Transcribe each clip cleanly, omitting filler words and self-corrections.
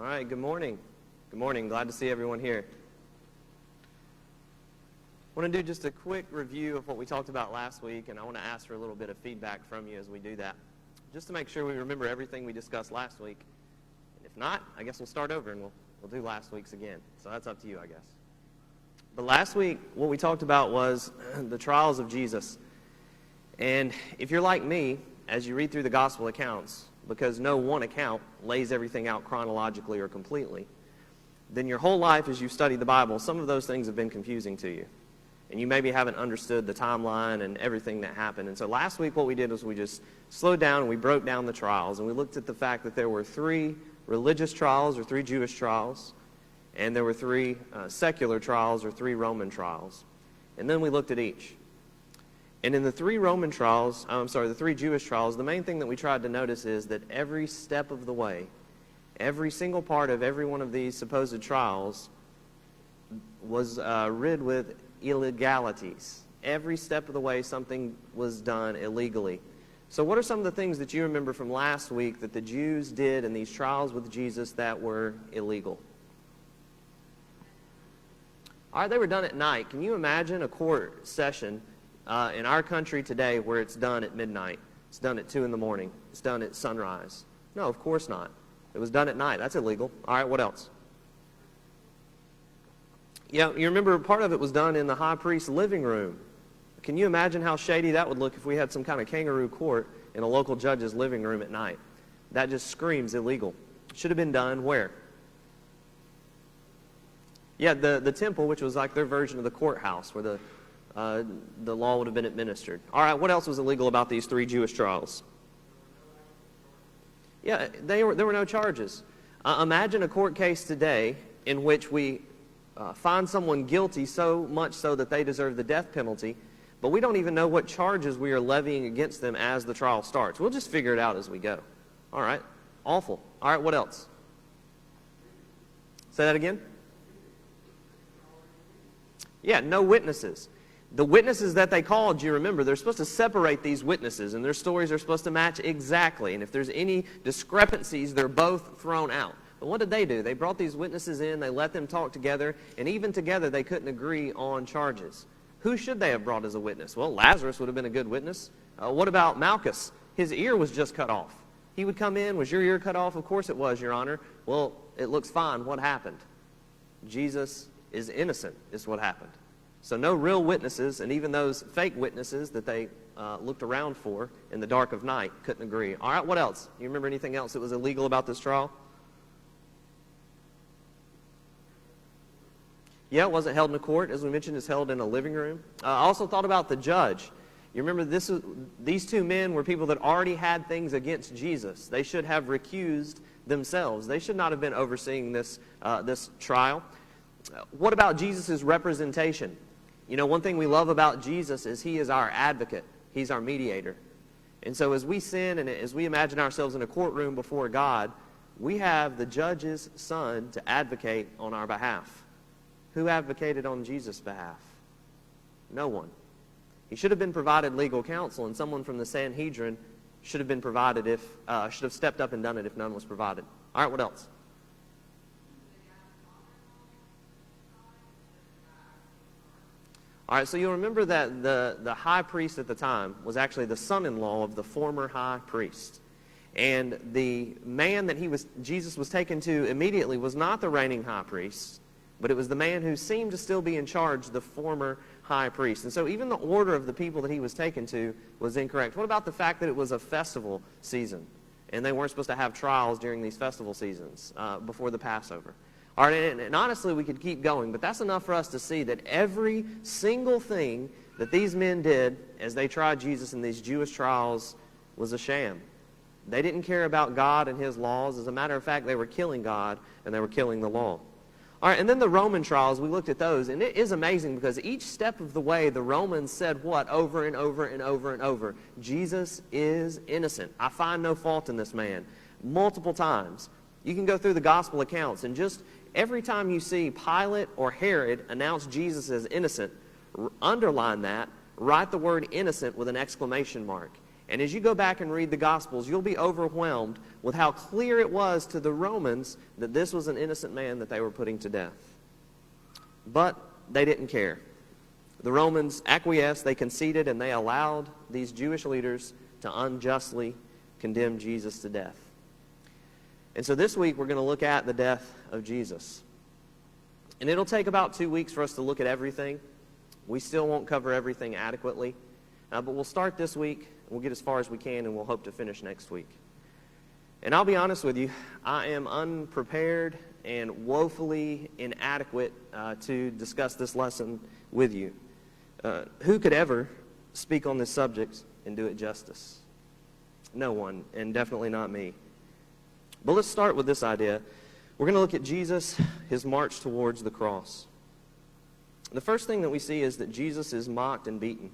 All right, good morning. Good morning. Glad to see everyone here. I want to do just a quick review of what we talked about last week, and I want to ask for a little bit of feedback from you as we do that, just to make sure we remember everything we discussed last week. And if not, I guess we'll start over and we'll do last week's again. So that's up to you, I guess. But last week, what we talked about was the trials of Jesus. And if you're like me, as you read through the gospel accounts, because no one account lays everything out chronologically or completely, then your whole life as you've studied the Bible, some of those things have been confusing to you. And you maybe haven't understood the timeline and everything that happened. And so last week what we did was we just slowed down and we broke down the trials. And we looked at the fact that there were 3 religious trials or 3 Jewish trials. And there were 3 secular trials or 3 Roman trials. And then we looked at each. And in the 3 the 3 Jewish trials, the main thing that we tried to notice is that every step of the way, every single part of every one of these supposed trials was rid with illegalities. Every step of the way something was done illegally. So what are some of the things that you remember from last week that the Jews did in these trials with Jesus that were illegal? All right, they were done at night. Can you imagine a court session in our country today where it's done at midnight? It's done at 2 in the morning. It's done at sunrise. No, of course not. It was done at night. That's illegal. All right, what else? Yeah, you remember part of it was done in the high priest's living room. Can you imagine how shady that would look if we had some kind of kangaroo court in a local judge's living room at night? That just screams illegal. It should have been done where? Yeah, the temple, which was like their version of the courthouse where the law would have been administered. All right, what else was illegal about these 3 Jewish trials? Yeah, there were no charges. Imagine a court case today in which we find someone guilty so much so that they deserve the death penalty, but we don't even know what charges we are levying against them as the trial starts. We'll just figure it out as we go. All right, awful. All right, what else? Say that again? Yeah, no witnesses. The witnesses that they called, you remember, they're supposed to separate these witnesses, and their stories are supposed to match exactly. And if there's any discrepancies, they're both thrown out. But what did they do? They brought these witnesses in, they let them talk together, and even together they couldn't agree on charges. Who should they have brought as a witness? Well, Lazarus would have been a good witness. What about Malchus? His ear was just cut off. He would come in, was your ear cut off? Of course it was, Your Honor. Well, it looks fine. What happened? Jesus is innocent, is what happened. So no real witnesses, and even those fake witnesses that they looked around for in the dark of night couldn't agree. All right, what else? You remember anything else that was illegal about this trial? Yeah, it wasn't held in a court. As we mentioned, it's held in a living room. I also thought about the judge. You remember these 2 men were people that already had things against Jesus. They should have recused themselves. They should not have been overseeing this trial. What about Jesus' representation? You know, one thing we love about Jesus is he is our advocate. He's our mediator. And so as we sin and as we imagine ourselves in a courtroom before God, we have the judge's son to advocate on our behalf. Who advocated on Jesus' behalf? No one. He should have been provided legal counsel, and someone from the Sanhedrin should have been provided should have stepped up and done it if none was provided. All right, what else? All right, so you'll remember that the high priest at the time was actually the son-in-law of the former high priest. And the man that Jesus was taken to immediately was not the reigning high priest, but it was the man who seemed to still be in charge, the former high priest. And so even the order of the people that he was taken to was incorrect. What about the fact that it was a festival season, and they weren't supposed to have trials during these festival seasons before the Passover? All right, and honestly, we could keep going, but that's enough for us to see that every single thing that these men did as they tried Jesus in these Jewish trials was a sham. They didn't care about God and his laws. As a matter of fact, they were killing God and they were killing the law. All right, and then the Roman trials, we looked at those, and it is amazing because each step of the way, the Romans said what over and over and over and over? Jesus is innocent. I find no fault in this man. Multiple times. You can go through the gospel accounts, and just every time you see Pilate or Herod announce Jesus as innocent, underline that, write the word innocent with an exclamation mark. And as you go back and read the Gospels, you'll be overwhelmed with how clear it was to the Romans that this was an innocent man that they were putting to death. But they didn't care. The Romans acquiesced, they conceded, and they allowed these Jewish leaders to unjustly condemn Jesus to death. And so this week we're going to look at the death of Jesus. And it'll take about 2 weeks for us to look at everything. We still won't cover everything adequately. But we'll start this week, we'll get as far as we can, and we'll hope to finish next week. And I'll be honest with you, I am unprepared and woefully inadequate to discuss this lesson with you. Who could ever speak on this subject and do it justice? No one, and definitely not me. But let's start with this idea. We're going to look at Jesus, his march towards the cross. The first thing that we see is that Jesus is mocked and beaten.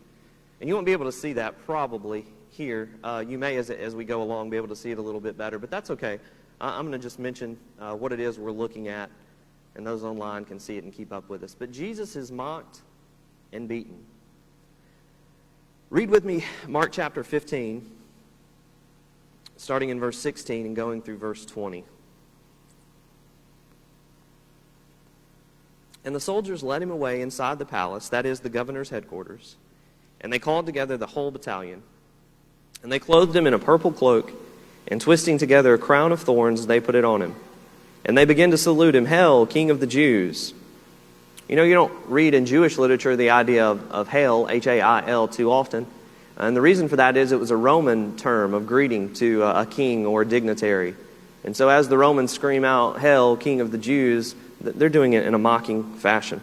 And you won't be able to see that probably here. You may, as we go along, be able to see it a little bit better, but that's okay. I'm going to just mention what it is we're looking at, and those online can see it and keep up with us. But Jesus is mocked and beaten. Read with me Mark chapter 15, starting in verse 16 and going through verse 20. And the soldiers led him away inside the palace, that is, the governor's headquarters, and they called together the whole battalion. And they clothed him in a purple cloak, and twisting together a crown of thorns, they put it on him. And they began to salute him, "Hail, King of the Jews." You know, you don't read in Jewish literature the idea of hail, H-A-I-L, too often. And the reason for that is it was a Roman term of greeting to a king or a dignitary. And so as the Romans scream out, "Hail, King of the Jews," they're doing it in a mocking fashion.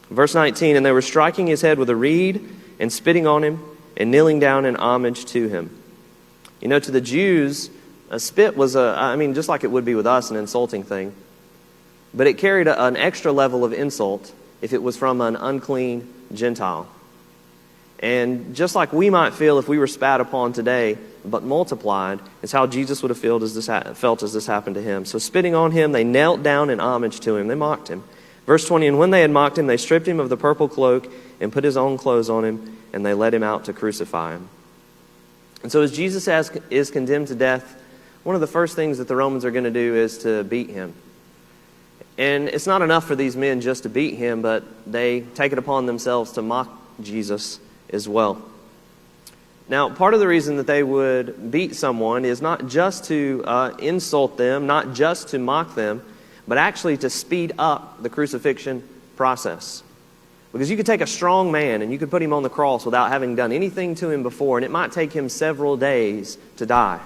Verse 19, and they were striking his head with a reed and spitting on him and kneeling down in homage to him. You know, to the Jews, a spit was just like it would be with us, an insulting thing. But it carried an extra level of insult if it was from an unclean Gentile. And just like we might feel if we were spat upon today, but multiplied, is how Jesus would have felt as this happened to him. So spitting on him, they knelt down in homage to him. They mocked him. Verse 20, and when they had mocked him, they stripped him of the purple cloak and put his own clothes on him, and they led him out to crucify him. And so as Jesus is condemned to death, one of the first things that the Romans are going to do is to beat him. And it's not enough for these men just to beat him, but they take it upon themselves to mock Jesus as well. Now, part of the reason that they would beat someone is not just to insult them, not just to mock them, but actually to speed up the crucifixion process. Because you could take a strong man and you could put him on the cross without having done anything to him before, and it might take him several days to die.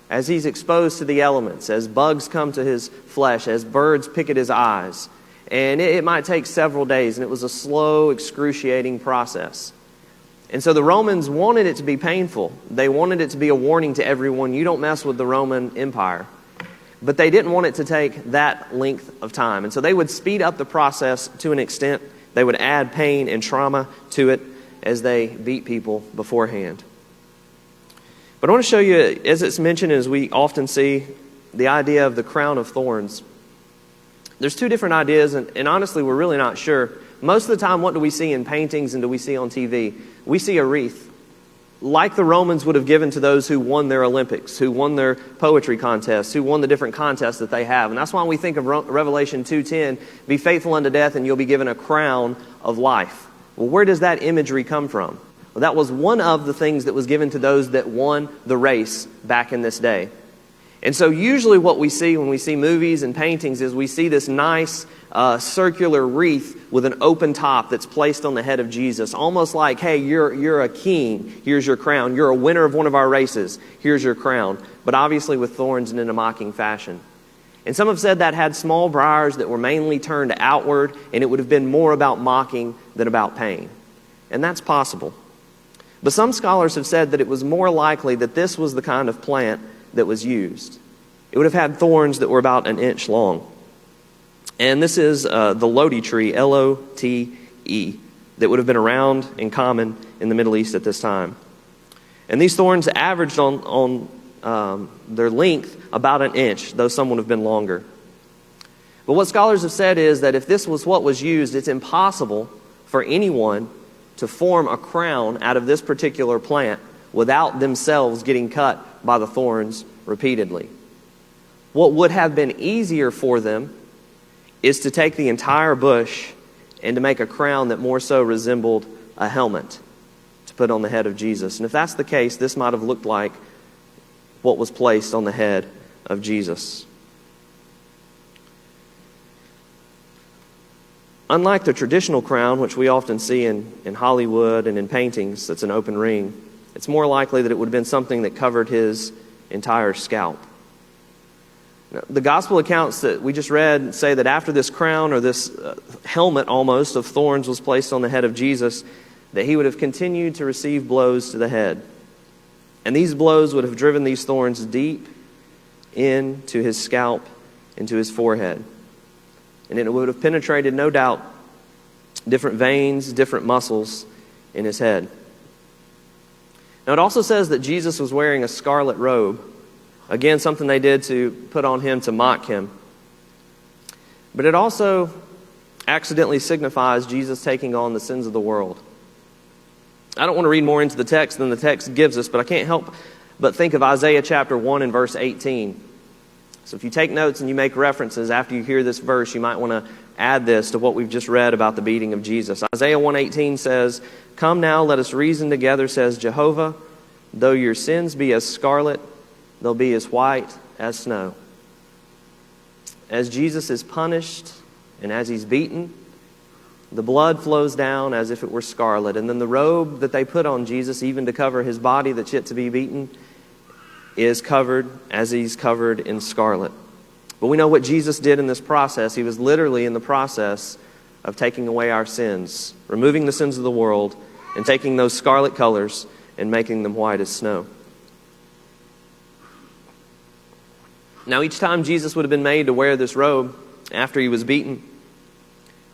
As he's exposed to the elements, as bugs come to his flesh, as birds pick at his eyes. And it might take several days, and it was a slow, excruciating process. And so the Romans wanted it to be painful. They wanted it to be a warning to everyone, you don't mess with the Roman Empire. But they didn't want it to take that length of time. And so they would speed up the process to an extent. They would add pain and trauma to it as they beat people beforehand. But I want to show you, as it's mentioned, as we often see, the idea of the crown of thorns. There's two different ideas, and honestly, we're really not sure. Most of the time, what do we see in paintings and do we see on TV? We see a wreath, like the Romans would have given to those who won their Olympics, who won their poetry contests, who won the different contests that they have. And that's why we think of Revelation 2:10, be faithful unto death and you'll be given a crown of life. Well, where does that imagery come from? Well, that was one of the things that was given to those that won the race back in this day. And so usually what we see when we see movies and paintings is we see this nice circular wreath with an open top that's placed on the head of Jesus. Almost like, hey, you're a king, here's your crown. You're a winner of one of our races, here's your crown. But obviously with thorns and in a mocking fashion. And some have said that had small briars that were mainly turned outward, and it would have been more about mocking than about pain. And that's possible. But some scholars have said that it was more likely that this was the kind of plant that was used. It would have had thorns that were about an inch long. And this is the Loti tree, L-O-T-E, that would have been around and common in the Middle East at this time. And these thorns averaged on their length about an inch, though some would have been longer. But what scholars have said is that if this was what was used, it's impossible for anyone to form a crown out of this particular plant without themselves getting cut by the thorns repeatedly. What would have been easier for them is to take the entire bush and to make a crown that more so resembled a helmet to put on the head of Jesus. And if that's the case, this might have looked like what was placed on the head of Jesus. Unlike the traditional crown, which we often see in Hollywood and in paintings, that's an open ring, it's more likely that it would have been something that covered his entire scalp. Now, the gospel accounts that we just read say that after this crown, or this helmet almost of thorns, was placed on the head of Jesus, that he would have continued to receive blows to the head. And these blows would have driven these thorns deep into his scalp, into his forehead. And it would have penetrated, no doubt, different veins, different muscles in his head. Now, it also says that Jesus was wearing a scarlet robe. Again, something they did to put on him to mock him. But it also accidentally signifies Jesus taking on the sins of the world. I don't want to read more into the text than the text gives us, but I can't help but think of Isaiah chapter 1 and verse 18. So if you take notes and you make references after you hear this verse, you might want to add this to what we've just read about the beating of Jesus. Isaiah 1:18 says, "Come now, let us reason together, says Jehovah. Though your sins be as scarlet, they'll be as white as snow." As Jesus is punished and as he's beaten, the blood flows down as if it were scarlet. And then the robe that they put on Jesus, even to cover his body that's yet to be beaten, is covered as he's covered in scarlet. But we know what Jesus did in this process. He was literally in the process of taking away our sins, removing the sins of the world, and taking those scarlet colors and making them white as snow. Now, each time Jesus would have been made to wear this robe after he was beaten,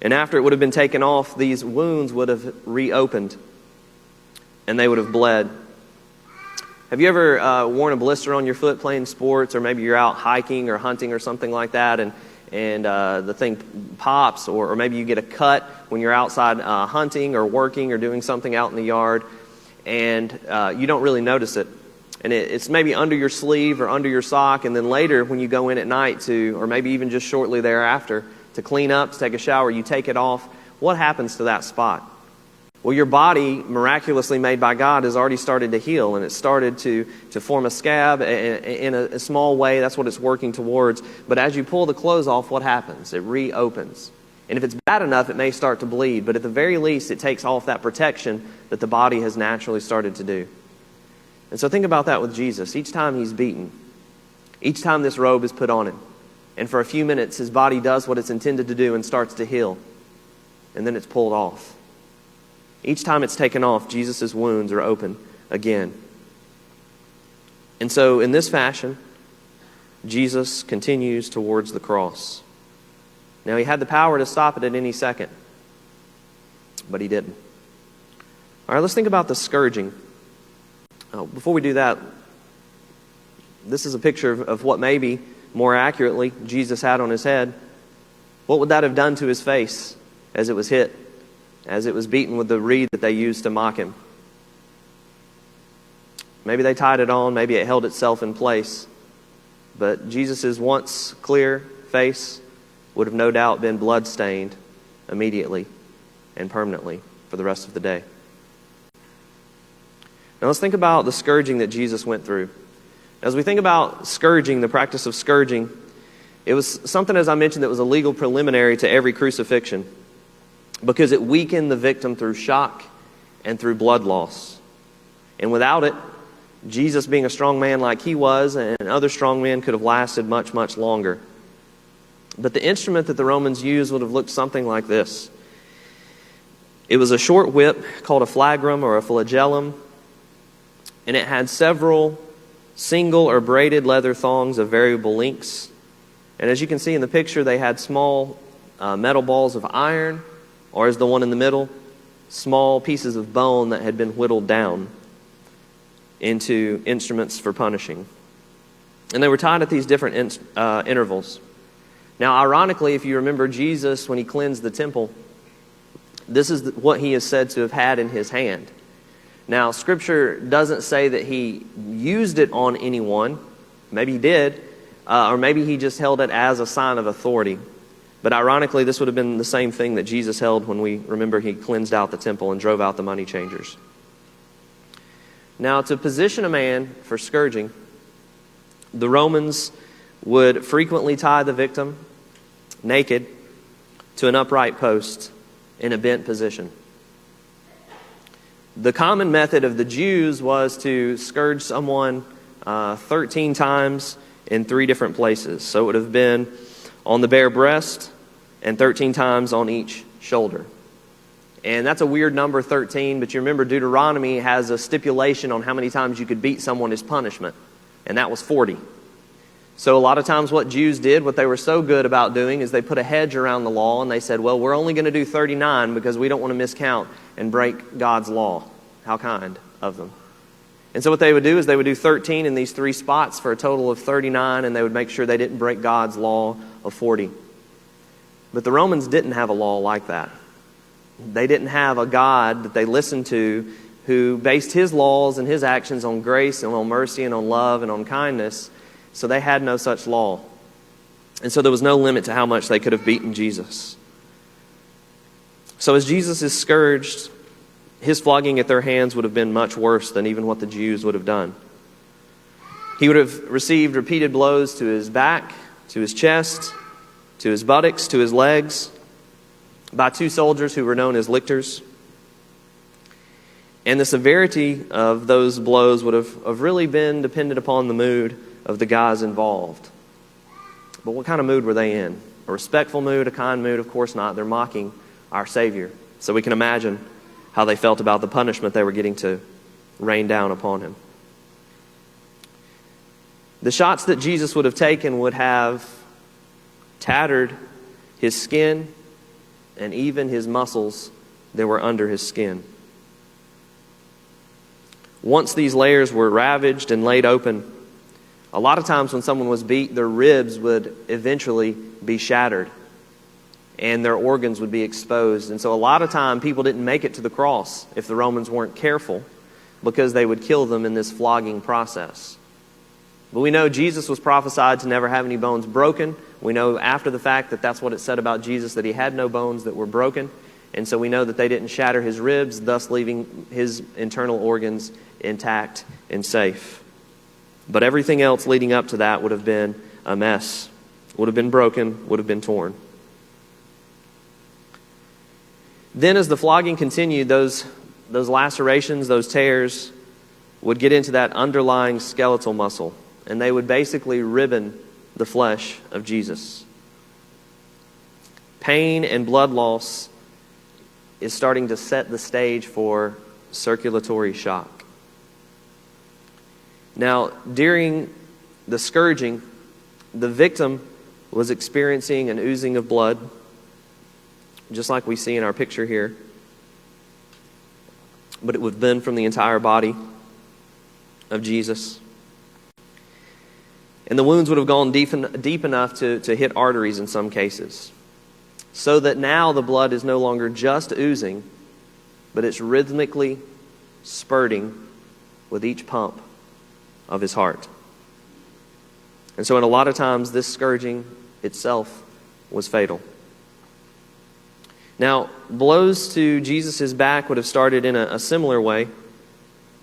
and after it would have been taken off, these wounds would have reopened, and they would have bled. Have you ever worn a blister on your foot playing sports, or maybe you're out hiking or hunting or something like that, and the thing pops, or maybe you get a cut when you're outside hunting or working or doing something out in the yard, and you don't really notice it. And it's maybe under your sleeve or under your sock, and then later when you go in at night or maybe even just shortly thereafter, to clean up, to take a shower, you take it off. What happens to that spot? Well, your body, miraculously made by God, has already started to heal, and it's started to form a scab in a small way. That's what it's working towards. But as you pull the clothes off, what happens? It reopens. And if it's bad enough, it may start to bleed. But at the very least, it takes off that protection that the body has naturally started to do. And so think about that with Jesus. Each time he's beaten, each time this robe is put on him, and for a few minutes, his body does what it's intended to do and starts to heal. And then it's pulled off. Each time it's taken off, Jesus' wounds are open again. And so in this fashion, Jesus continues towards the cross. Now, he had the power to stop it at any second, but he didn't. All right, let's think about the scourging. Before we do that, this is a picture of what maybe, more accurately, Jesus had on his head. What would that have done to his face as it was hit, as it was beaten with the reed that they used to mock him? Maybe they tied it on, maybe it held itself in place. But Jesus' once clear face would have no doubt been blood-stained immediately and permanently for the rest of the day. Now let's think about the scourging that Jesus went through. As we think about scourging, the practice of scourging, it was something, as I mentioned, that was a legal preliminary to every crucifixion, because it weakened the victim through shock and through blood loss. And without it, Jesus, being a strong man like he was, and other strong men, could have lasted much, much longer. But the instrument that the Romans used would have looked something like this. It was a short whip called a flagrum or a flagellum, and it had several single or braided leather thongs of variable lengths. And as you can see in the picture, they had small metal balls of iron, or as the one in the middle, small pieces of bone that had been whittled down into instruments for punishing. And they were tied at these different intervals. Now, ironically, if you remember Jesus, when he cleansed the temple, this is what he is said to have had in his hand. Now, Scripture doesn't say that he used it on anyone. Maybe he did, or maybe he just held it as a sign of authority. But ironically, this would have been the same thing that Jesus held when we remember he cleansed out the temple and drove out the money changers. Now, to position a man for scourging, the Romans would frequently tie the victim naked to an upright post in a bent position. The common method of the Jews was to scourge someone 13 times in 3 different places. So it would have been on the bare breast and 13 times on each shoulder. And that's a weird number, 13, but you remember Deuteronomy has a stipulation on how many times you could beat someone as punishment, and that was 40. So a lot of times what Jews did, what they were so good about doing, is they put a hedge around the law, and they said, well, we're only going to do 39 because we don't want to miscount and break God's law. How kind of them. And so what they would do is they would do 13 in these 3 spots for a total of 39, and they would make sure they didn't break God's law of 40. But the Romans didn't have a law like that. They didn't have a God that they listened to who based his laws and his actions on grace and on mercy and on love and on kindness. So they had no such law. And so there was no limit to how much they could have beaten Jesus. So as Jesus is scourged, his flogging at their hands would have been much worse than even what the Jews would have done. He would have received repeated blows to his back, to his chest, to his buttocks, to his legs, by 2 soldiers who were known as lictors. And the severity of those blows would have really been dependent upon the mood of the guys involved. But what kind of mood were they in? A respectful mood, a kind mood? Of course not. They're mocking our Savior. So we can imagine how they felt about the punishment they were getting to rain down upon him. The shots that Jesus would have taken would have tattered his skin and even his muscles that were under his skin. Once these layers were ravaged and laid open, a lot of times when someone was beat, their ribs would eventually be shattered and their organs would be exposed. And so a lot of time people didn't make it to the cross if the Romans weren't careful, because they would kill them in this flogging process. But we know Jesus was prophesied to never have any bones broken. We know after the fact that that's what it said about Jesus, that he had no bones that were broken. And so we know that they didn't shatter his ribs, thus leaving his internal organs intact and safe. But everything else leading up to that would have been a mess, would have been broken, would have been torn. Then as the flogging continued, those lacerations, those tears, would get into that underlying skeletal muscle, and they would basically ribbon the flesh of Jesus. Pain and blood loss is starting to set the stage for circulatory shock. Now, during the scourging, the victim was experiencing an oozing of blood, just like we see in our picture here. But it would have been from the entire body of Jesus. And the wounds would have gone deep enough to hit arteries in some cases. So that now the blood is no longer just oozing, but it's rhythmically spurting with each pump of his heart. And so in a lot of times, this scourging itself was fatal. Now, blows to Jesus' back would have started in a similar way,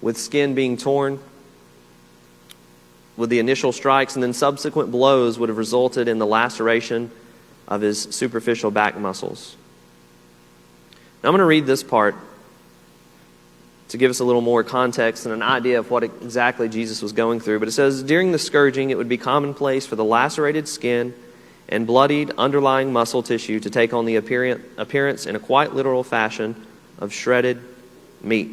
with skin being torn, with the initial strikes, and then subsequent blows would have resulted in the laceration of his superficial back muscles. Now, I'm going to read this part to give us a little more context and an idea of what exactly Jesus was going through. But it says, during the scourging, it would be commonplace for the lacerated skin and bloodied underlying muscle tissue to take on the appearance in a quite literal fashion of shredded meat.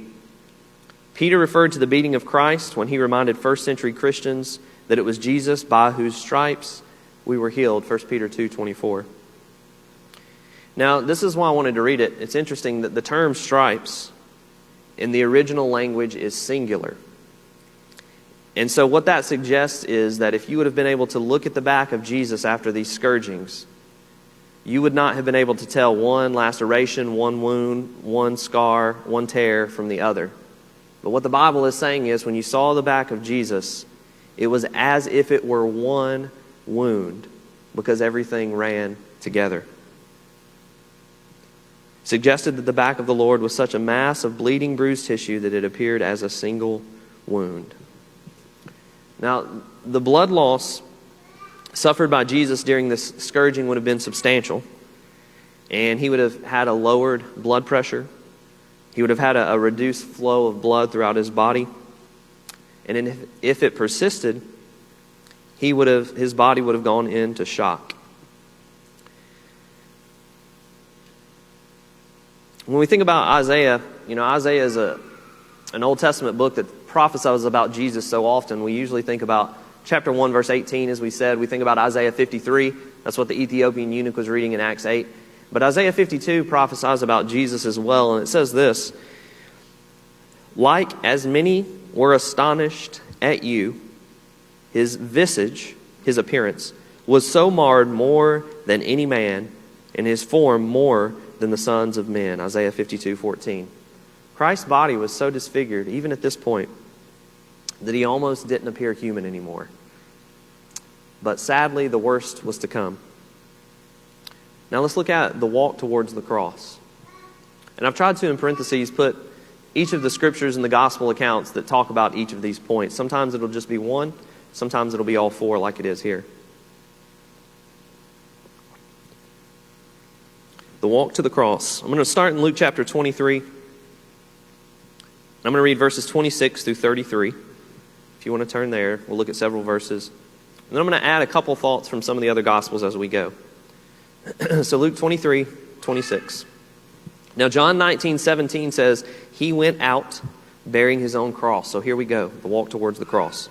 Peter referred to the beating of Christ when he reminded first century Christians that it was Jesus by whose stripes we were healed, 1 Peter 2:24. Now, this is why I wanted to read it. It's interesting that the term stripes in the original language is singular. And so what that suggests is that if you would have been able to look at the back of Jesus after these scourgings, you would not have been able to tell one laceration, one wound, one scar, one tear from the other. But what the Bible is saying is when you saw the back of Jesus, it was as if it were one wound because everything ran together. Suggested that the back of the Lord was such a mass of bleeding, bruised tissue that it appeared as a single wound. Now, the blood loss suffered by Jesus during this scourging would have been substantial, and he would have had a lowered blood pressure. He would have had a reduced flow of blood throughout his body, and if it persisted, his body would have gone into shock. When we think about Isaiah, Isaiah is an Old Testament book that prophesies about Jesus so often. We usually think about chapter 1, verse 18, as we said. We think about Isaiah 53. That's what the Ethiopian eunuch was reading in Acts 8. But Isaiah 52 prophesies about Jesus as well, and it says this: like as many were astonished at you, his visage, his appearance, was so marred more than any man, and his form more than the sons of men. Isaiah 52:14. Christ's body was so disfigured, even at this point, that he almost didn't appear human anymore. But sadly, the worst was to come. Now let's look at the walk towards the cross. And I've tried to, in parentheses, put each of the scriptures and the gospel accounts that talk about each of these points. Sometimes it'll just be one. Sometimes it'll be all four, like it is here. The walk to the cross. I'm going to start in Luke chapter 23. I'm going to read verses 26 through 33. If you want to turn there, we'll look at several verses. And then I'm going to add a couple thoughts from some of the other gospels as we go. So Luke 23:26. Now John 19:17 says, he went out bearing his own cross. So here we go, the walk towards the cross.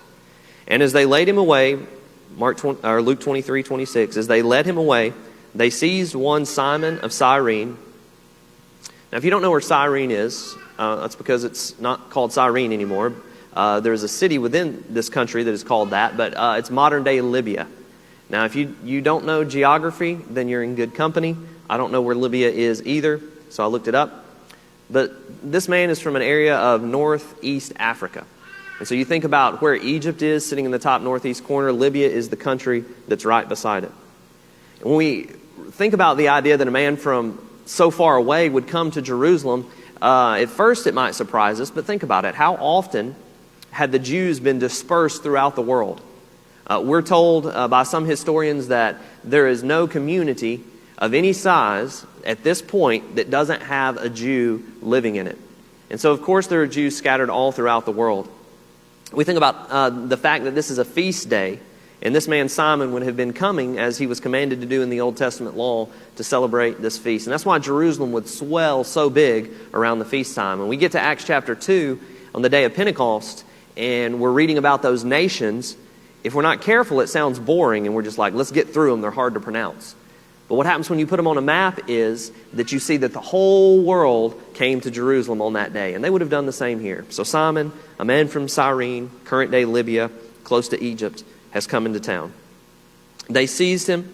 And as they laid him away, Luke 23:26, as they led him away, they seized one Simon of Cyrene. Now if you don't know where Cyrene is, that's because it's not called Cyrene anymore. There's a city within this country that is called that, but it's modern-day Libya. Now, if you don't know geography, then you're in good company. I don't know where Libya is either, so I looked it up. But this man is from an area of northeast Africa. And so you think about where Egypt is, sitting in the top northeast corner. Libya is the country that's right beside it. And when we think about the idea that a man from so far away would come to Jerusalem, at first it might surprise us, but think about it. How often had the Jews been dispersed throughout the world? We're told by some historians that there is no community of any size at this point that doesn't have a Jew living in it. And so, of course, there are Jews scattered all throughout the world. We think about the fact that this is a feast day, and this man Simon would have been coming, as he was commanded to do in the Old Testament law, to celebrate this feast. And that's why Jerusalem would swell so big around the feast time. And we get to Acts chapter 2 on the day of Pentecost, and we're reading about those nations. If we're not careful, it sounds boring, and we're just like, let's get through them. They're hard to pronounce. But what happens when you put them on a map is that you see that the whole world came to Jerusalem on that day. And they would have done the same here. So Simon, a man from Cyrene, current-day Libya, close to Egypt, has come into town. They seized him,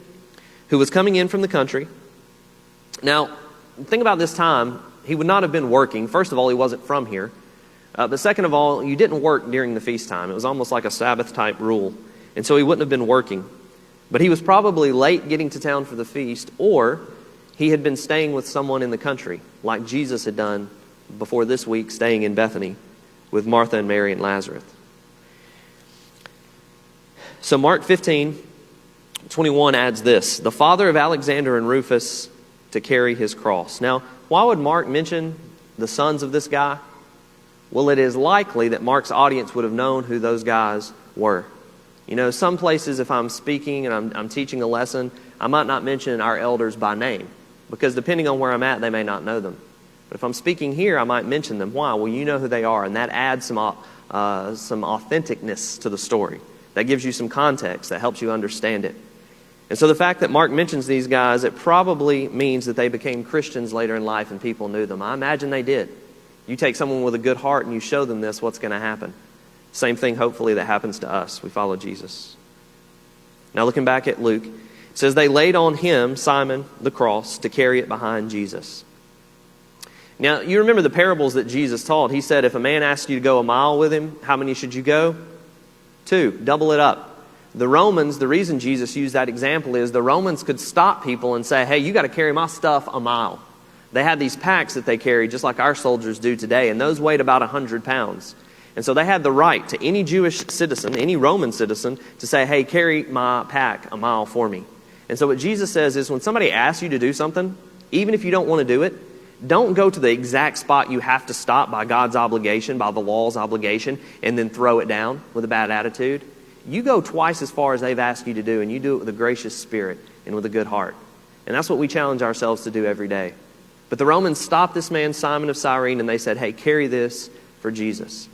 who was coming in from the country. Now, think about this time. He would not have been working. First of all, he wasn't from here. But second of all, you didn't work during the feast time. It was almost like a Sabbath-type rule. And so he wouldn't have been working. But he was probably late getting to town for the feast, or he had been staying with someone in the country, like Jesus had done before this week, staying in Bethany with Martha and Mary and Lazarus. So Mark 15:21 adds this: the father of Alexander and Rufus to carry his cross. Now, why would Mark mention the sons of this guy? Well, it is likely that Mark's audience would have known who those guys were. You know, some places, if I'm speaking and I'm teaching a lesson, I might not mention our elders by name, because depending on where I'm at, they may not know them. But if I'm speaking here, I might mention them. Why? Well, you know who they are, and that adds some authenticness to the story. That gives you some context. That helps you understand it. And so the fact that Mark mentions these guys, it probably means that they became Christians later in life and people knew them. I imagine they did. You take someone with a good heart and you show them this, what's going to happen? Same thing, hopefully, that happens to us. We follow Jesus. Now, looking back at Luke, it says they laid on him, Simon, the cross to carry it behind Jesus. Now, you remember the parables that Jesus taught. He said, if a man asks you to go a mile with him, how many should you go? 2. Double it up. The Romans, the reason Jesus used that example is the Romans could stop people and say, hey, you got to carry my stuff a mile. They had these packs that they carried just like our soldiers do today, and those weighed about 100 pounds. And so they had the right to any Jewish citizen, any Roman citizen, to say, hey, carry my pack a mile for me. And so what Jesus says is when somebody asks you to do something, even if you don't want to do it, don't go to the exact spot you have to stop by God's obligation, by the law's obligation, and then throw it down with a bad attitude. You go twice as far as they've asked you to do, and you do it with a gracious spirit and with a good heart. And that's what we challenge ourselves to do every day. But the Romans stopped this man, Simon of Cyrene, and they said, hey, carry this for Jesus.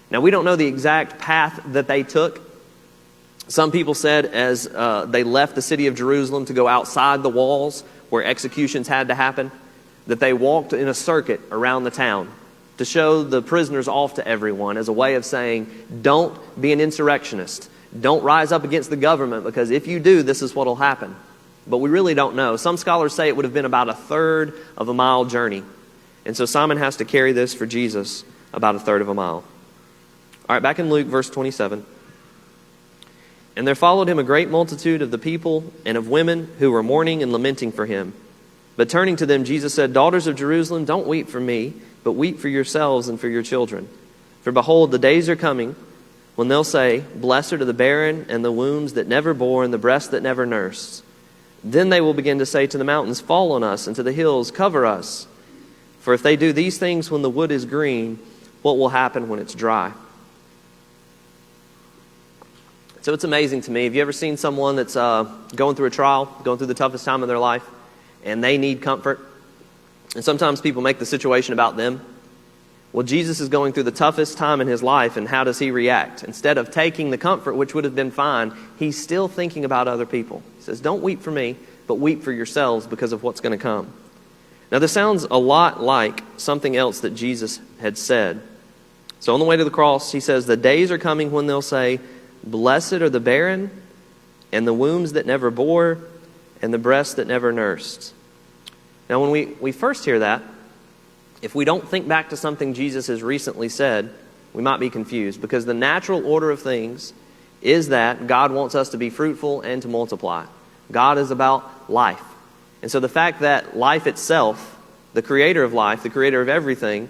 Now, we don't know the exact path that they took. Some people said as they left the city of Jerusalem to go outside the walls where executions had to happen, that they walked in a circuit around the town to show the prisoners off to everyone as a way of saying, don't be an insurrectionist. Don't rise up against the government, because if you do, this is what will happen. But we really don't know. Some scholars say it would have been about 1/3 of a mile journey. And so Simon has to carry this for Jesus about 1/3 of a mile. All right, back in Luke, verse 27. And there followed him a great multitude of the people and of women who were mourning and lamenting for him. But turning to them, Jesus said, daughters of Jerusalem, don't weep for me, but weep for yourselves and for your children. For behold, the days are coming when they'll say, blessed are the barren and the wombs that never bore and the breasts that never nursed. Then they will begin to say to the mountains, fall on us, and to the hills, cover us. For if they do these things when the wood is green, what will happen when it's dry? So it's amazing to me. Have you ever seen someone that's going through a trial, going through the toughest time of their life, and they need comfort? And sometimes people make the situation about them. Well, Jesus is going through the toughest time in his life, and how does he react? Instead of taking the comfort, which would have been fine, he's still thinking about other people. He says, don't weep for me, but weep for yourselves because of what's going to come. Now, this sounds a lot like something else that Jesus had said. So on the way to the cross, he says, the days are coming when they'll say, blessed are the barren and the wombs that never bore and the breasts that never nursed. Now, when we first hear that, if we don't think back to something Jesus has recently said, we might be confused, because the natural order of things is that God wants us to be fruitful and to multiply. God is about life. And so the fact that life itself, the creator of life, the creator of everything,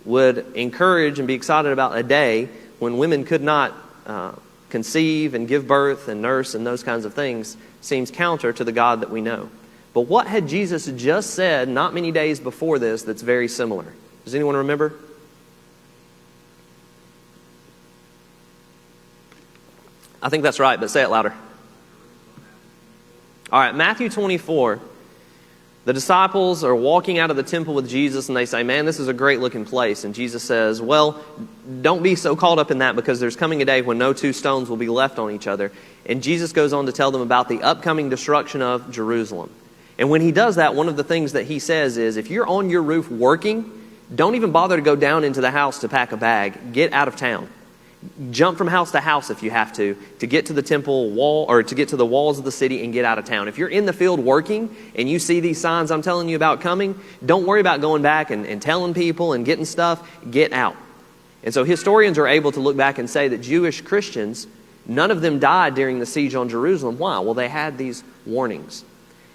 would encourage and be excited about a day when women could not conceive and give birth and nurse and those kinds of things seems counter to the God that we know. But what had Jesus just said not many days before this that's very similar? Does anyone remember? I think that's right, but say it louder. All right, Matthew 24. The disciples are walking out of the temple with Jesus, and they say, man, this is a great looking place. And Jesus says, well, don't be so caught up in that, because there's coming a day when no two stones will be left on each other. And Jesus goes on to tell them about the upcoming destruction of Jerusalem. And when he does that, one of the things that he says is, if you're on your roof working, don't even bother to go down into the house to pack a bag. Get out of town. Jump from house to house if you have to get to the temple wall, or to get to the walls of the city and get out of town. If you're in the field working and you see these signs I'm telling you about coming, don't worry about going back and telling people and getting stuff. Get out. And so historians are able to look back and say that Jewish Christians, none of them died during the siege on Jerusalem. Why? Well, they had these warnings.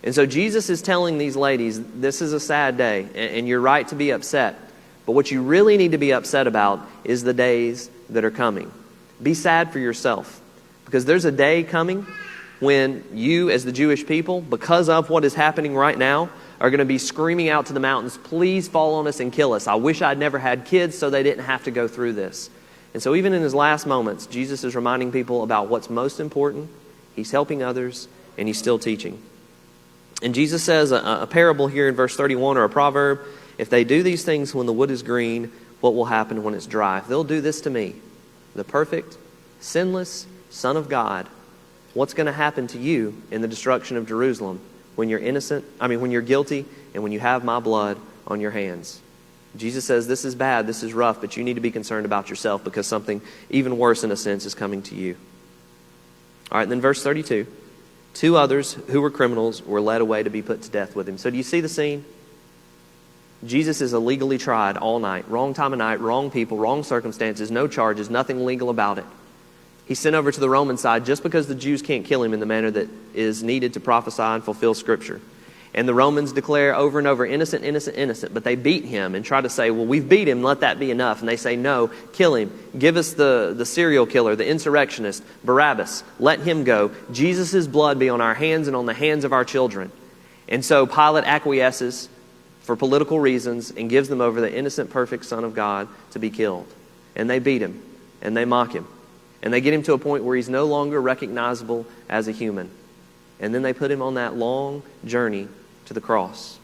And so Jesus is telling these ladies, this is a sad day, and you're right to be upset. But what you really need to be upset about is the days that are coming. Be sad for yourself, because there's a day coming when you, as the Jewish people, because of what is happening right now, are going to be screaming out to the mountains, please fall on us and kill us. I wish I'd never had kids so they didn't have to go through this. And so even in his last moments, Jesus is reminding people about what's most important. He's helping others, and he's still teaching. And Jesus says a parable here in verse 31, or a proverb, if they do these things when the wood is green, what will happen when it's dry? If they'll do this to me, the perfect, sinless Son of God, what's going to happen to you in the destruction of Jerusalem when you're when you're guilty and when you have my blood on your hands? Jesus says this is bad, this is rough, but you need to be concerned about yourself, because something even worse in a sense is coming to you. All right, and then verse 32. 2 others who were criminals were led away to be put to death with him. So do you see the scene? Jesus is illegally tried all night. Wrong time of night, wrong people, wrong circumstances, no charges, nothing legal about it. He's sent over to the Roman side just because the Jews can't kill him in the manner that is needed to prophesy and fulfill Scripture. And the Romans declare over and over, innocent, innocent, innocent. But they beat him and try to say, well, we've beat him, let that be enough. And they say, no, kill him. Give us the serial killer, the insurrectionist, Barabbas. Let him go. Jesus' blood be on our hands and on the hands of our children. And so Pilate acquiesces for political reasons and gives them over the innocent, perfect Son of God to be killed. And they beat him and they mock him. And they get him to a point where he's no longer recognizable as a human. And then they put him on that long journey to the cross.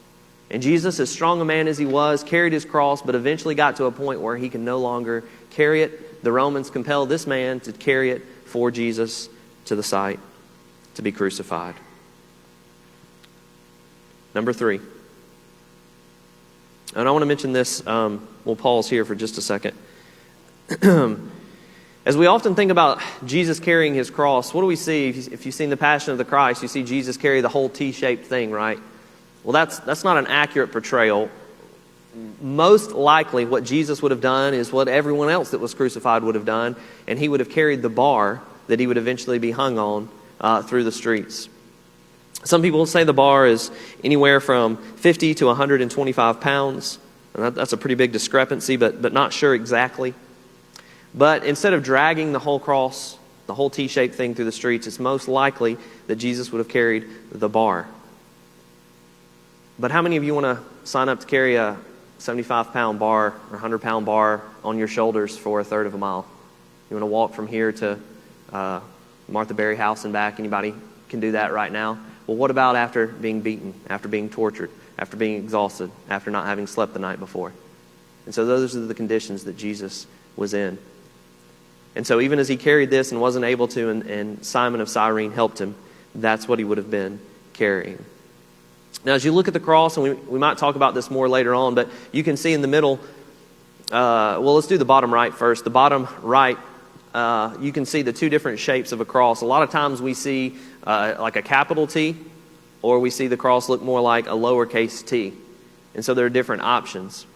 And Jesus, as strong a man as he was, carried his cross, but eventually got to a point where he can no longer carry it. The Romans compelled this man to carry it for Jesus to the site to be crucified. Number 3. And I want to mention this, we'll pause here for just a second. As we often think about Jesus carrying his cross, what do we see? If you've seen The Passion of the Christ, you see Jesus carry the whole T-shaped thing, right? Well, that's not an accurate portrayal. Most likely what Jesus would have done is what everyone else that was crucified would have done, and he would have carried the bar that he would eventually be hung on through the streets. Some people say the bar is anywhere from 50 to 125 pounds. And that's a pretty big discrepancy, but not sure exactly. But instead of dragging the whole cross, the whole T-shaped thing through the streets, it's most likely that Jesus would have carried the bar. But how many of you want to sign up to carry a 75-pound bar or 100-pound bar on your shoulders for a third of a mile? You want to walk from here to Martha Berry House and back? Anybody can do that right now? Well, what about after being beaten, after being tortured, after being exhausted, after not having slept the night before? And so those are the conditions that Jesus was in. And so even as he carried this and wasn't able to, and Simon of Cyrene helped him, that's what he would have been carrying. Now, as you look at the cross, and we might talk about this more later on, but you can see in the middle, well, let's do the bottom right first. The bottom right, you can see the two different shapes of a cross. A lot of times we see like a capital T, or we see the cross look more like a lowercase t. And so there are different options.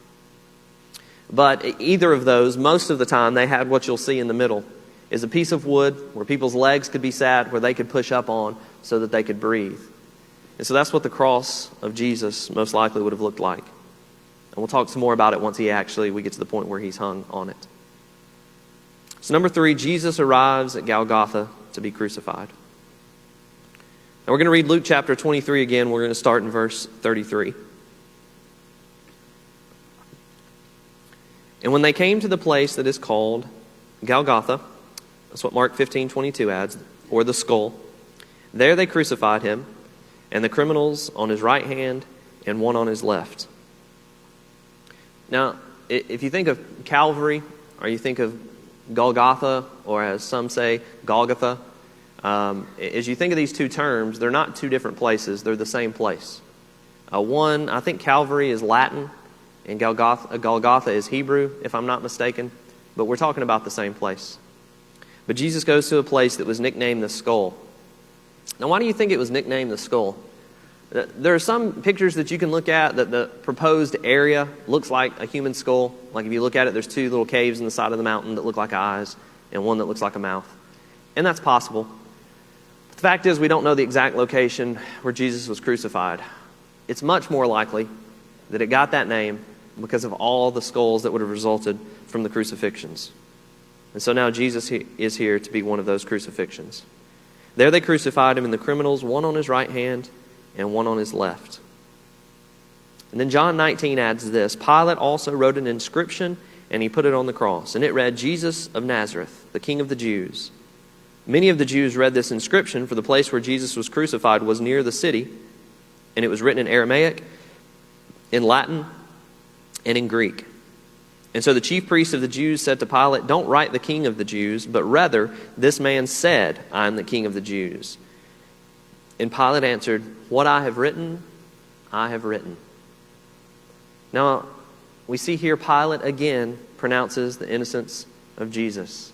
But either of those, most of the time, they had what you'll see in the middle, is a piece of wood where people's legs could be sat, where they could push up on so that they could breathe. And so that's what the cross of Jesus most likely would have looked like. And we'll talk some more about it once we get to the point where he's hung on it. So number 3, Jesus arrives at Golgotha to be crucified. Now we're going to read Luke chapter 23 again. We're going to start in verse 33. And when they came to the place that is called Golgotha, that's what Mark 15:22 adds, or the skull, there they crucified him, and the criminals on his right hand and one on his left. Now, if you think of Calvary, or you think of Golgotha, or as some say, Golgotha, as you think of these two terms, they're not two different places, they're the same place. One, I think Calvary is Latin, and Golgotha is Hebrew, if I'm not mistaken. But we're talking about the same place. But Jesus goes to a place that was nicknamed the skull. Now, why do you think it was nicknamed the skull? There are some pictures that you can look at that the proposed area looks like a human skull. Like if you look at it, there's 2 little caves in the side of the mountain that look like eyes, and one that looks like a mouth. And that's possible. But the fact is, we don't know the exact location where Jesus was crucified. It's much more likely that it got that name because of all the skulls that would have resulted from the crucifixions. And so now Jesus is here to be one of those crucifixions. There they crucified him, and the criminals, one on his right hand and one on his left. And then John 19 adds this, Pilate also wrote an inscription, and he put it on the cross. And it read, Jesus of Nazareth, the King of the Jews. Many of the Jews read this inscription, for the place where Jesus was crucified was near the city, and it was written in Aramaic, in Latin, and in Greek. And so the chief priests of the Jews said to Pilate, don't write the King of the Jews, but rather this man said, I am the King of the Jews. And Pilate answered, what I have written, I have written. Now, we see here Pilate again pronounces the innocence of Jesus.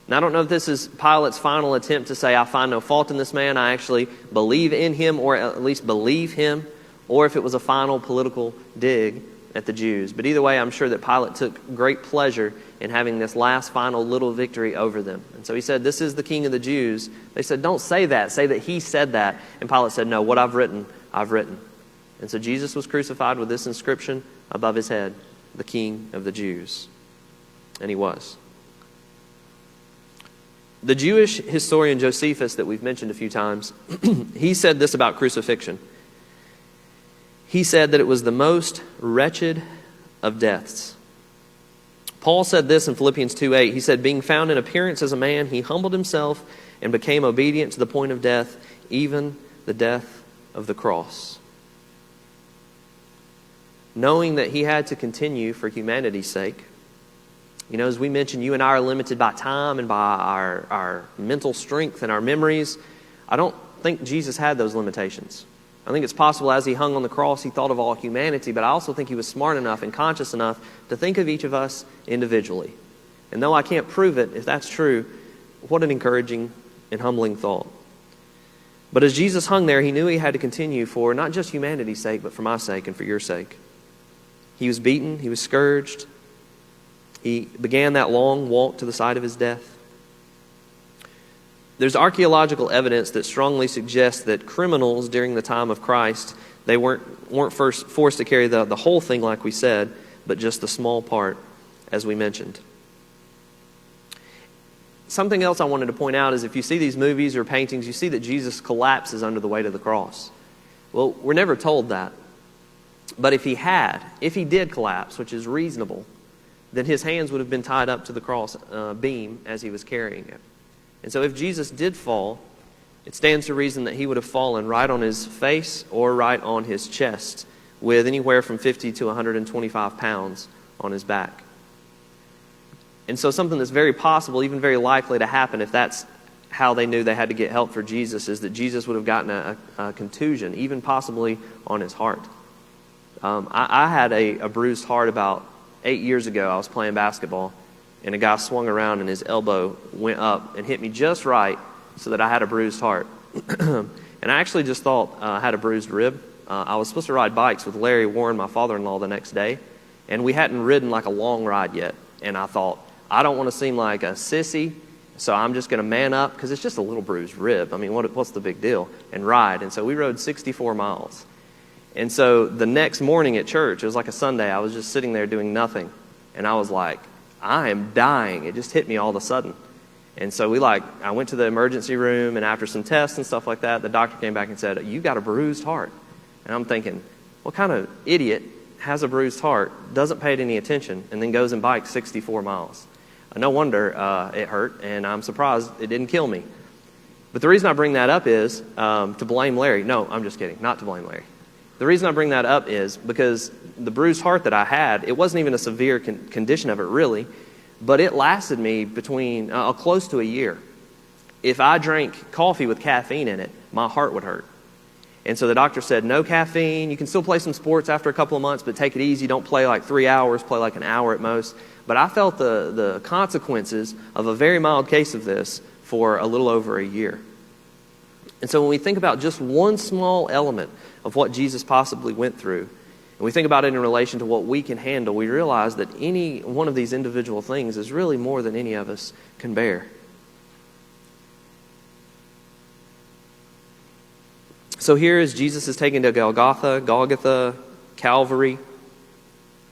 Now, I don't know if this is Pilate's final attempt to say, I find no fault in this man, I actually believe in him, or at least believe him, or if it was a final political dig at the Jews. But either way, I'm sure that Pilate took great pleasure in having this last final little victory over them. And so he said, "This is the King of the Jews." They said, "Don't say that. Say that he said that." And Pilate said, "No, what I've written, I've written." And so Jesus was crucified with this inscription above his head, "The King of the Jews." And he was. The Jewish historian Josephus, that we've mentioned a few times, he said this about crucifixion. He said that it was the most wretched of deaths. Paul said this in Philippians 2:8. He said, "Being found in appearance as a man, he humbled himself and became obedient to the point of death, even the death of the cross." Knowing that he had to continue for humanity's sake. You know, as we mentioned, you and I are limited by time and by our mental strength and our memories. I don't think Jesus had those limitations. I think it's possible as he hung on the cross, he thought of all humanity, but I also think he was smart enough and conscious enough to think of each of us individually. And though I can't prove it, if that's true, what an encouraging and humbling thought. But as Jesus hung there, he knew he had to continue for not just humanity's sake, but for my sake and for your sake. He was beaten, he was scourged. He began that long walk to the side of his death. There's archaeological evidence that strongly suggests that criminals during the time of Christ, they weren't first forced to carry the whole thing like we said, but just the small part, as we mentioned. Something else I wanted to point out is if you see these movies or paintings, you see that Jesus collapses under the weight of the cross. Well, we're never told that. But if he did collapse, which is reasonable, then his hands would have been tied up to the cross beam as he was carrying it. And so if Jesus did fall, it stands to reason that he would have fallen right on his face or right on his chest with anywhere from 50 to 125 pounds on his back. And so something that's very possible, even very likely to happen if that's how they knew they had to get help for Jesus, is that Jesus would have gotten a contusion, even possibly on his heart. I had a bruised heart about 8 years ago. I was playing basketball, and a guy swung around and his elbow went up and hit me just right so that I had a bruised heart. And I actually just thought I had a bruised rib. I was supposed to ride bikes with Larry Warren, my father-in-law, the next day, and we hadn't ridden like a long ride yet. And I thought, I don't want to seem like a sissy, so I'm just going to man up, because it's just a little bruised rib. I mean, what's the big deal? And ride. And so we rode 64 miles. And so the next morning at church, it was like a Sunday, I was just sitting there doing nothing. And I was like, I am dying. It just hit me all of a sudden. And so I went to the emergency room, and after some tests and stuff like that, the doctor came back and said, "You got a bruised heart." And I'm thinking, what kind of idiot has a bruised heart, doesn't pay it any attention, and then goes and bikes 64 miles? No wonder it hurt, and I'm surprised it didn't kill me. But the reason I bring that up is to blame Larry. No, I'm just kidding. Not to blame Larry. The reason I bring that up is because the bruised heart that I had, it wasn't even a severe condition of it really, but it lasted me between close to a year. If I drank coffee with caffeine in it, my heart would hurt. And so the doctor said, no caffeine. You can still play some sports after a couple of months, but take it easy. Don't play like 3 hours, play like an hour at most. But I felt the consequences of a very mild case of this for a little over a year. And so when we think about just one small element of what Jesus possibly went through, and we think about it in relation to what we can handle, we realize that any one of these individual things is really more than any of us can bear. So here as Jesus is taken to Golgotha, Calvary.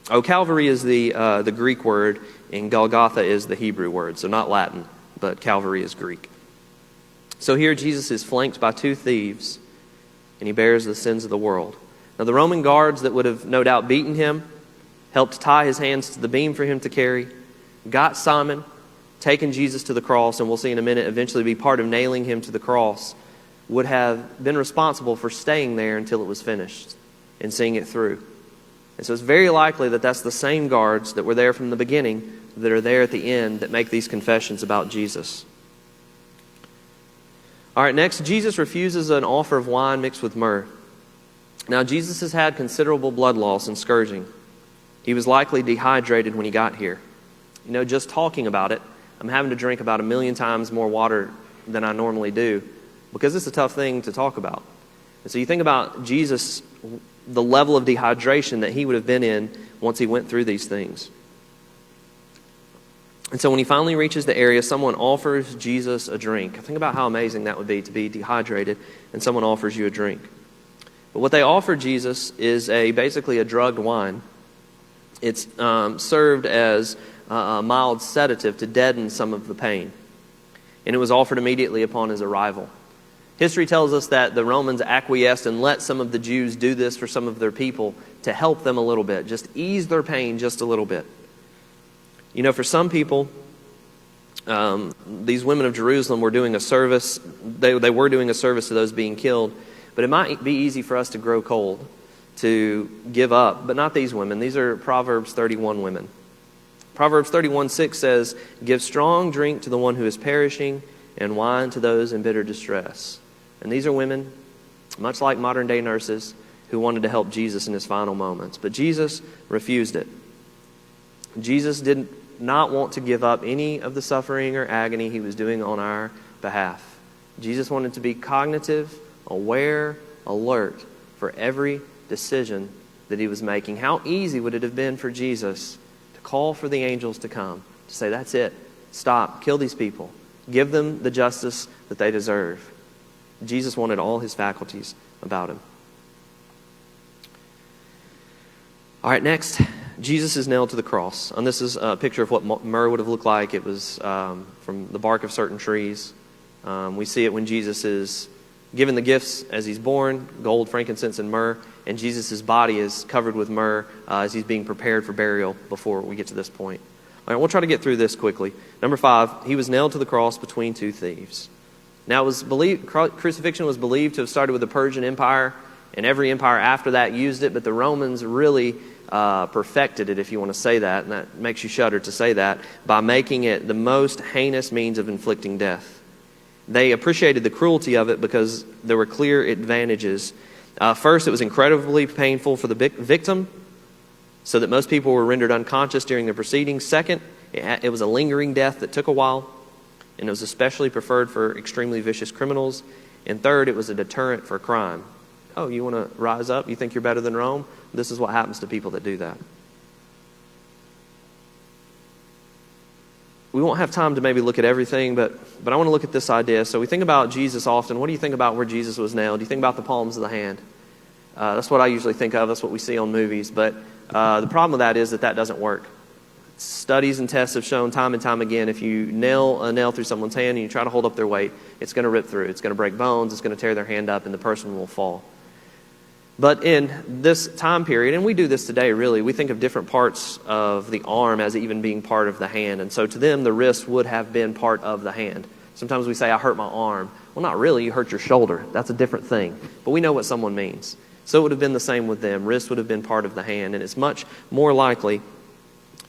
Oh, Calvary is the Greek word, and Golgotha is the Hebrew word. So not Latin, but Calvary is Greek. So here Jesus is flanked by 2 thieves, and he bears the sins of the world. Now the Roman guards that would have no doubt beaten him, helped tie his hands to the beam for him to carry, got Simon, taken Jesus to the cross, and we'll see in a minute eventually be part of nailing him to the cross, would have been responsible for staying there until it was finished and seeing it through. And so it's very likely that that's the same guards that were there from the beginning that are there at the end that make these confessions about Jesus. All right, next, Jesus refuses an offer of wine mixed with myrrh. Now, Jesus has had considerable blood loss and scourging. He was likely dehydrated when he got here. You know, just talking about it, I'm having to drink about 1 million times more water than I normally do because it's a tough thing to talk about. And so you think about Jesus, the level of dehydration that he would have been in once he went through these things. And so when he finally reaches the area, someone offers Jesus a drink. Think about how amazing that would be to be dehydrated and someone offers you a drink. But what they offer Jesus is basically a drugged wine. It's served as a mild sedative to deaden some of the pain. And it was offered immediately upon his arrival. History tells us that the Romans acquiesced and let some of the Jews do this for some of their people to help them a little bit, just ease their pain just a little bit. You know, for some people, these women of Jerusalem were doing a service. They were doing a service to those being killed. But it might be easy for us to grow cold, to give up. But not these women. These are Proverbs 31 women. Proverbs 31:6 says, "Give strong drink to the one who is perishing, and wine to those in bitter distress." And these are women, much like modern-day nurses, who wanted to help Jesus in his final moments. But Jesus refused it. Jesus did not want to give up any of the suffering or agony he was doing on our behalf. Jesus wanted to be cognitive, aware, alert for every decision that he was making. How easy would it have been for Jesus to call for the angels to come, to say, "That's it, stop, kill these people, give them the justice that they deserve." Jesus wanted all his faculties about him. All right, next, Jesus is nailed to the cross. And this is a picture of what myrrh would have looked like. It was from the bark of certain trees. We see it when Jesus is given the gifts as he's born, gold, frankincense, and myrrh. And Jesus' body is covered with myrrh as he's being prepared for burial before we get to this point. All right, we'll try to get through this quickly. Number 5, he was nailed to the cross between two thieves. Now, crucifixion was believed to have started with the Persian Empire, and every empire after that used it, but the Romans really perfected it, if you want to say that, and that makes you shudder to say that, by making it the most heinous means of inflicting death. They appreciated the cruelty of it because there were clear advantages. First, it was incredibly painful for the victim, so that most people were rendered unconscious during the proceedings. Second, it was a lingering death that took a while, and it was especially preferred for extremely vicious criminals. And third, it was a deterrent for crime. Oh, you want to rise up? You think you're better than Rome? This is what happens to people that do that. We won't have time to maybe look at everything, but I want to look at this idea. So we think about Jesus often. What do you think about where Jesus was nailed? Do you think about the palms of the hand? That's what I usually think of. That's what we see on movies. But the problem with that is that doesn't work. Studies and tests have shown time and time again, if you nail a nail through someone's hand and you try to hold up their weight, it's going to rip through. It's going to break bones. It's going to tear their hand up, and the person will fall. But in this time period, and we do this today really, we think of different parts of the arm as even being part of the hand. And so to them, the wrist would have been part of the hand. Sometimes we say, "I hurt my arm." Well, not really. You hurt your shoulder. That's a different thing. But we know what someone means. So it would have been the same with them. Wrist would have been part of the hand. And it's much more likely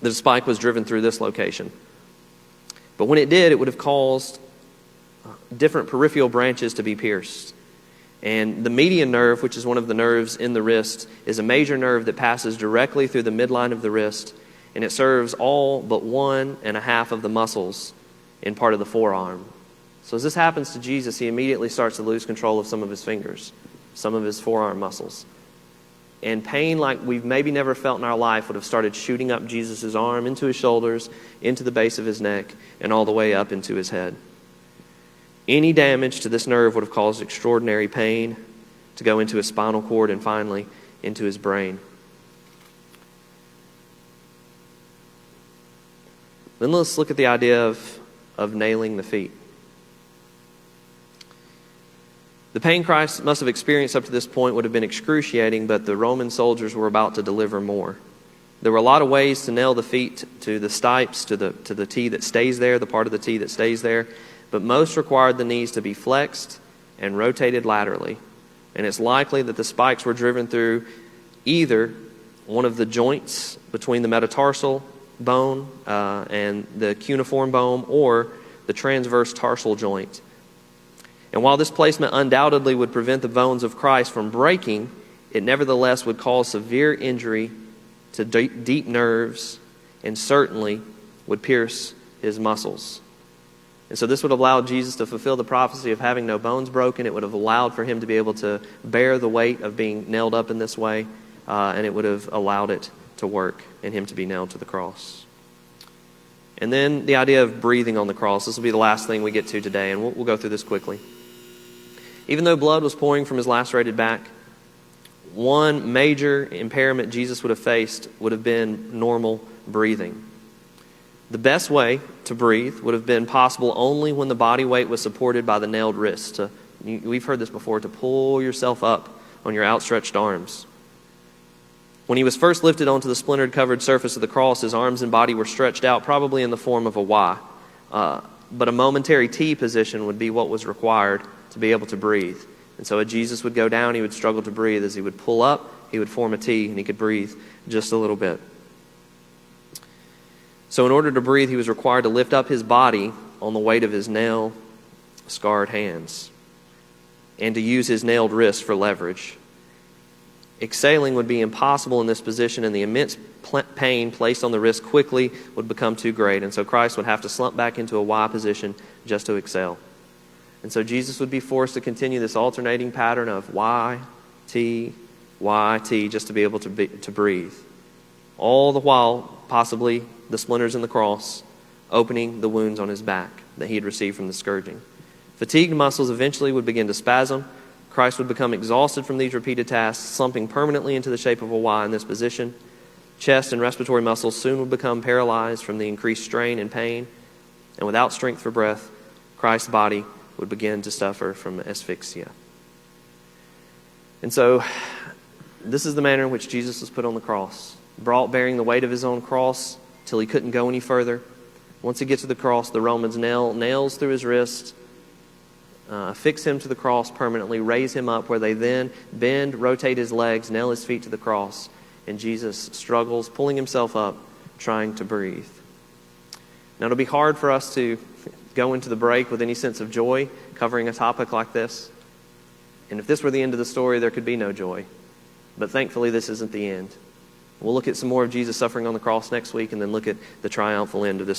that a spike was driven through this location. But when it did, it would have caused different peripheral branches to be pierced. And the median nerve, which is one of the nerves in the wrist, is a major nerve that passes directly through the midline of the wrist, and it serves all but 1.5 of the muscles in part of the forearm. So as this happens to Jesus, he immediately starts to lose control of some of his fingers, some of his forearm muscles. And pain like we've maybe never felt in our life would have started shooting up Jesus' arm, into his shoulders, into the base of his neck, and all the way up into his head. Any damage to this nerve would have caused extraordinary pain to go into his spinal cord and finally into his brain. Then let's look at the idea of nailing the feet. The pain Christ must have experienced up to this point would have been excruciating, but the Roman soldiers were about to deliver more. There were a lot of ways to nail the feet to the stipes, to the T that stays there, the part of the T that stays there. But most required the knees to be flexed and rotated laterally. And it's likely that the spikes were driven through either one of the joints between the metatarsal bone and the cuneiform bone, or the transverse tarsal joint. And while this placement undoubtedly would prevent the bones of Christ from breaking, it nevertheless would cause severe injury to deep nerves and certainly would pierce his muscles. And so this would have allowed Jesus to fulfill the prophecy of having no bones broken. It would have allowed for him to be able to bear the weight of being nailed up in this way, and it would have allowed it to work and him to be nailed to the cross. And then the idea of breathing on the cross. This will be the last thing we get to today, and we'll go through this quickly. Even though blood was pouring from his lacerated back, one major impairment Jesus would have faced would have been normal breathing. The best way to breathe would have been possible only when the body weight was supported by the nailed wrists. We've heard this before, to pull yourself up on your outstretched arms. When he was first lifted onto the splintered covered surface of the cross, his arms and body were stretched out, probably in the form of a Y. But a momentary T position would be what was required to be able to breathe. And so as Jesus would go down, he would struggle to breathe. As he would pull up, he would form a T, and he could breathe just a little bit. So in order to breathe, he was required to lift up his body on the weight of his nail-scarred hands and to use his nailed wrists for leverage. Exhaling would be impossible in this position, and the immense pain placed on the wrist quickly would become too great. And so Christ would have to slump back into a Y position just to exhale. And so Jesus would be forced to continue this alternating pattern of Y, T, just to be able to breathe. All the while, possibly, the splinters in the cross opening the wounds on his back that he had received from the scourging. Fatigued muscles eventually would begin to spasm. Christ would become exhausted from these repeated tasks, slumping permanently into the shape of a Y in this position. Chest and respiratory muscles soon would become paralyzed from the increased strain and pain. And without strength for breath, Christ's body would begin to suffer from asphyxia. And so, this is the manner in which Jesus was put on the cross, brought bearing the weight of his own cross till he couldn't go any further. Once he gets to the cross, the Romans nail nails through his wrist, fix him to the cross permanently, raise him up, where they then bend, rotate his legs, nail his feet to the cross, and Jesus struggles, pulling himself up, trying to breathe. Now, it'll be hard for us to go into the break with any sense of joy covering a topic like this. And if this were the end of the story, there could be no joy. But thankfully, this isn't the end. We'll look at some more of Jesus suffering on the cross next week, and then look at the triumphal end of this